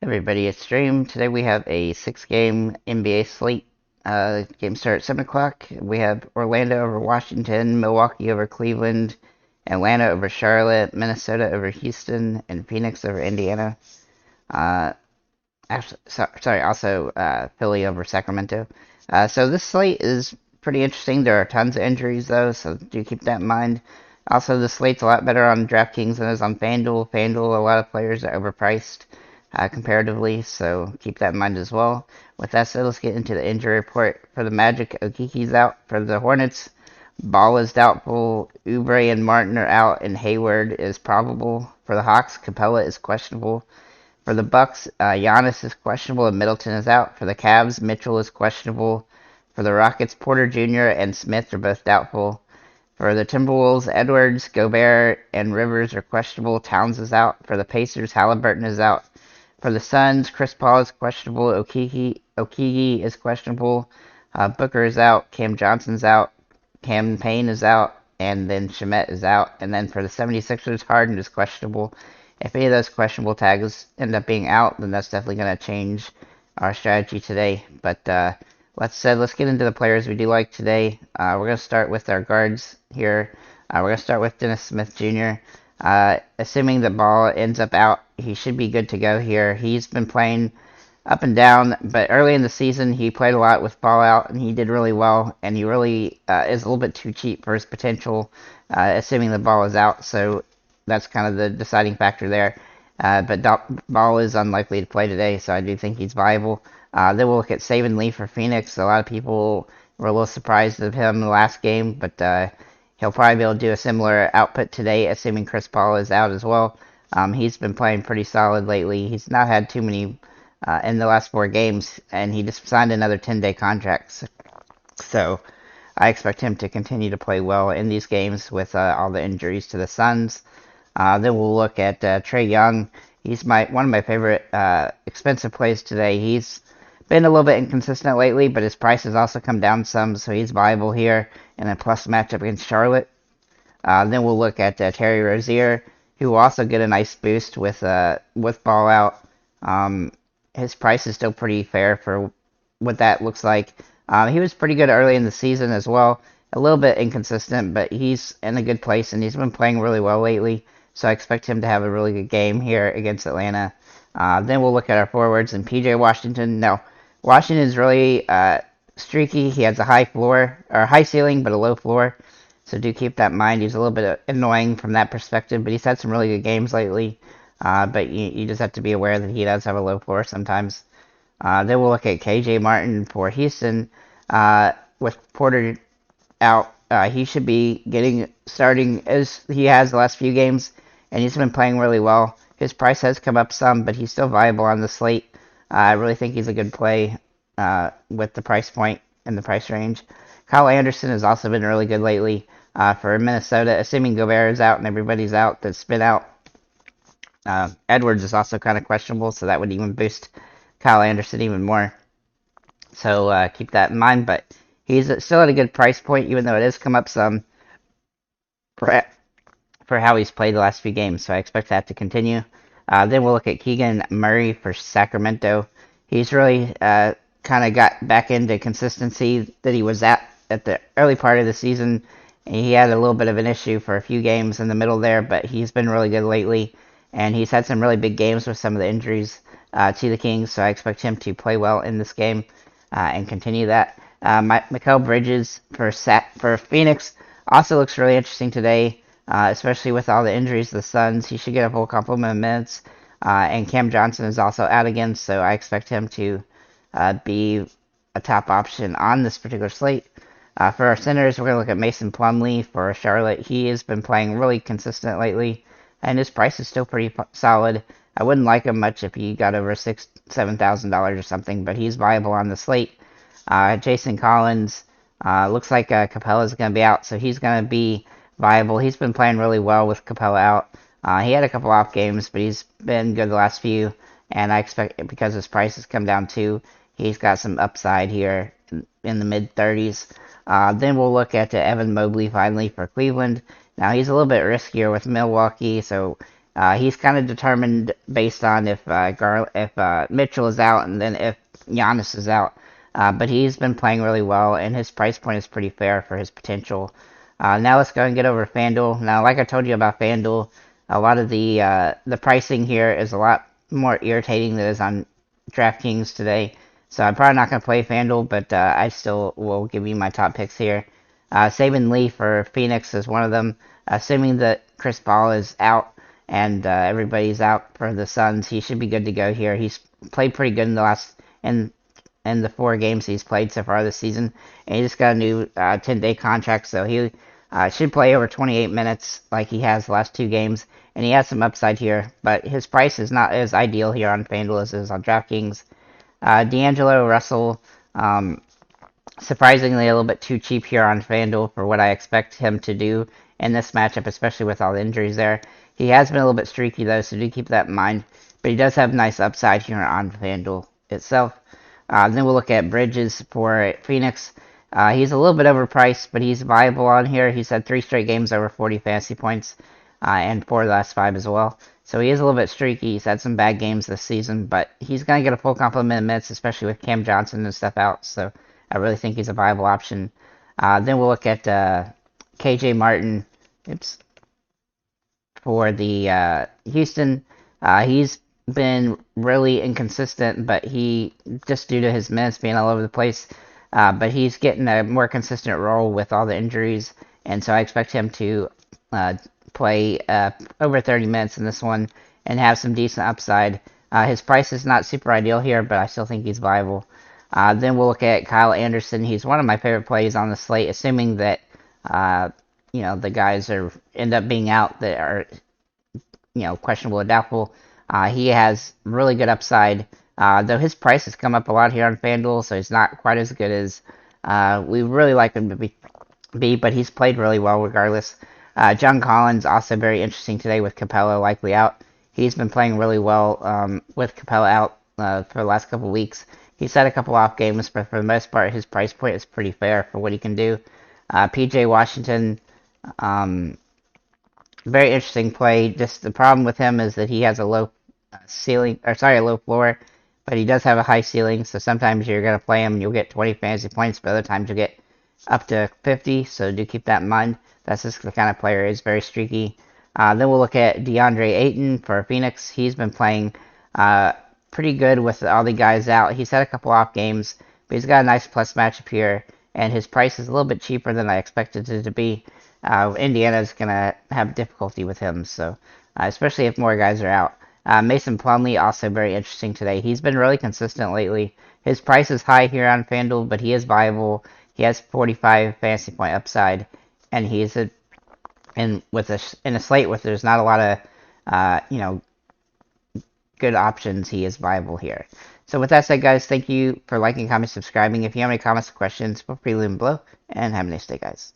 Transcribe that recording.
Everybody, it's Stream. Today we have a 6-game NBA slate. Game start at 7 o'clock. We have Orlando over Washington, Milwaukee over Cleveland, Atlanta over Charlotte, Minnesota over Houston, and Phoenix over Indiana. Uh, also Philly over Sacramento. So this slate is pretty interesting. There are tons of injuries though, so do keep that in mind. Also, the slate's a lot better on DraftKings than it is on FanDuel. FanDuel, a lot of players are overpriced comparatively, so keep that in mind as well. With that said, let's get into the injury report. For the Magic, Okiki's out. For the Hornets, Ball is doubtful. Oubre and Martin are out, and Hayward is probable. For the Hawks, Capella is questionable. For the Bucks, Giannis is questionable and Middleton is out. For the Cavs, Mitchell is questionable. For the Rockets, Porter Jr. and Smith are both doubtful. For the Timberwolves, Edwards, Gobert, and Rivers are questionable. Towns is out. For the Pacers, Halliburton is out. For the Suns, Chris Paul is questionable. Okiki is questionable. Booker is out. Cam Johnson's out. Cam Payne is out. And then Shamet is out. And then for the 76ers, Harden is questionable. If any of those questionable tags end up being out, then that's definitely going to change our strategy today. But let's get into the players we do like today. We're going to start with our guards here. We're going to start with Dennis Smith Jr. Assuming the Ball ends up out, he should be good to go here. He's been playing up and down, but early in the season he played a lot with Ball out, and he did really well, and he really is a little bit too cheap for his potential, assuming the Ball is out, so that's kind of the deciding factor there. But Ball is unlikely to play today, so I do think he's viable. Then we'll look at Saben Lee for Phoenix. A lot of people were a little surprised of him in the last game, but he'll probably be able to do a similar output today, assuming Chris Paul is out as well. He's been playing pretty solid lately. He's not had too many in the last 4 games, and he just signed another 10-day contract. So I expect him to continue to play well in these games with all the injuries to the Suns. Then we'll look at Trae Young. He's one of my favorite expensive plays today. He's been a little bit inconsistent lately, but his price has also come down some, so he's viable here in a plus matchup against Charlotte. Then we'll look at Terry Rozier, who will also get a nice boost with Ball out. His price is still pretty fair for what that looks like. He was pretty good early in the season as well. A little bit inconsistent, but he's in a good place, and he's been playing really well lately. So I expect him to have a really good game here against Atlanta. Then we'll look at our forwards and PJ Washington. Now, Washington is really streaky. He has a high ceiling, but a low floor. So do keep that in mind. He's a little bit annoying from that perspective, but he's had some really good games lately. But you just have to be aware that he does have a low floor sometimes. Then we'll look at KJ Martin for Houston. With Porter out, he should be starting as he has the last few games, and he's been playing really well. His price has come up some, but he's still viable on the slate. I really think he's a good play with the price point and the price range. Kyle Anderson has also been really good lately for Minnesota, assuming Gobert is out and everybody's out that's been out. Edwards is also kind of questionable, so that would even boost Kyle Anderson even more. So keep that in mind, but he's still at a good price point, even though it has come up some for how he's played the last few games, so I expect that to continue. Then we'll look at Keegan Murray for Sacramento. He's really kind of got back into consistency that he was at the early part of the season. He had a little bit of an issue for a few games in the middle there, but he's been really good lately, and he's had some really big games with some of the injuries to the Kings, so I expect him to play well in this game and continue that. Mikal Bridges for Phoenix also looks really interesting today. Especially with all the injuries to the Suns. He should get a full complement of minutes. And Cam Johnson is also out again, so I expect him to be a top option on this particular slate. For our centers, we're going to look at Mason Plumlee for Charlotte. He has been playing really consistent lately, and his price is still pretty solid. I wouldn't like him much if he got over $7,000 or something, but he's viable on the slate. Jason Collins, looks like Capella is going to be out, so he's going to be viable. He's been playing really well with Capella out. He had a couple off games, but he's been good the last few, and I expect because his price has come down too, he's got some upside here in the mid-30s. Then we'll look at Evan Mobley finally for Cleveland. Now he's a little bit riskier with Milwaukee, so He's kind of determined based on if Mitchell is out and then if Giannis is out. But he's been playing really well, and his price point is pretty fair for his potential. Now let's go and get over to FanDuel. Now, like I told you about FanDuel, a lot of the pricing here is a lot more irritating than it is on DraftKings today. So I'm probably not going to play FanDuel, but I still will give you my top picks here. Saban Lee for Phoenix is one of them. Assuming that Chris Paul is out and everybody's out for the Suns, he should be good to go here. He's played pretty good in the 4 games he's played so far this season, and he just got a new 10-day contract, so he should play over 28 minutes like he has the last 2 games, and he has some upside here, but his price is not as ideal here on FanDuel as it is on DraftKings. D'Angelo Russell, surprisingly a little bit too cheap here on FanDuel for what I expect him to do in this matchup, especially with all the injuries there. He has been a little bit streaky though, so do keep that in mind, but he does have nice upside here on FanDuel itself. Then we'll look at Bridges for Phoenix. He's a little bit overpriced, but he's viable on here. He's had 3 straight games over 40 fantasy points, and 4 of the last 5 as well. So he is a little bit streaky. He's had some bad games this season, but he's going to get a full complement of minutes, especially with Cam Johnson and stuff out. So I really think he's a viable option. Then we'll look at KJ Martin. Oops. For the Houston. He's been really inconsistent, but he just due to his minutes being all over the place. But he's getting a more consistent role with all the injuries, and so I expect him to play over 30 minutes in this one and have some decent upside. His price is not super ideal here, but I still think he's viable. Then we'll look at Kyle Anderson. He's one of my favorite plays on the slate, assuming that the guys end up being out that are questionable or doubtful. He has really good upside, though his price has come up a lot here on FanDuel, so he's not quite as good as we really like him to be, but he's played really well regardless. John Collins, also very interesting today with Capella likely out. He's been playing really well with Capella out for the last couple weeks. He's had a couple off games, but for the most part, his price point is pretty fair for what he can do. PJ Washington, very interesting play. Just the problem with him is that he has a low low floor, but he does have a high ceiling. So sometimes you're gonna play him and you'll get 20 fantasy points, but other times you'll get up to 50. So do keep that in mind. That's just the kind of player. He's very streaky. Then we'll look at DeAndre Ayton for Phoenix. He's been playing pretty good with all the guys out. He's had a couple off games, but he's got a nice plus matchup here, and his price is a little bit cheaper than I expected it to be. Indiana's going to have difficulty with him, so especially if more guys are out. Mason Plumlee, also very interesting today. He's been really consistent lately. His price is high here on FanDuel, but he is viable. He has 45 fantasy point upside, and he's in a slate with there's not a lot of good options. He is viable here. So with that said, guys, thank you for liking, commenting, subscribing. If you have any comments or questions, feel free to leave them below, and have a nice day, guys.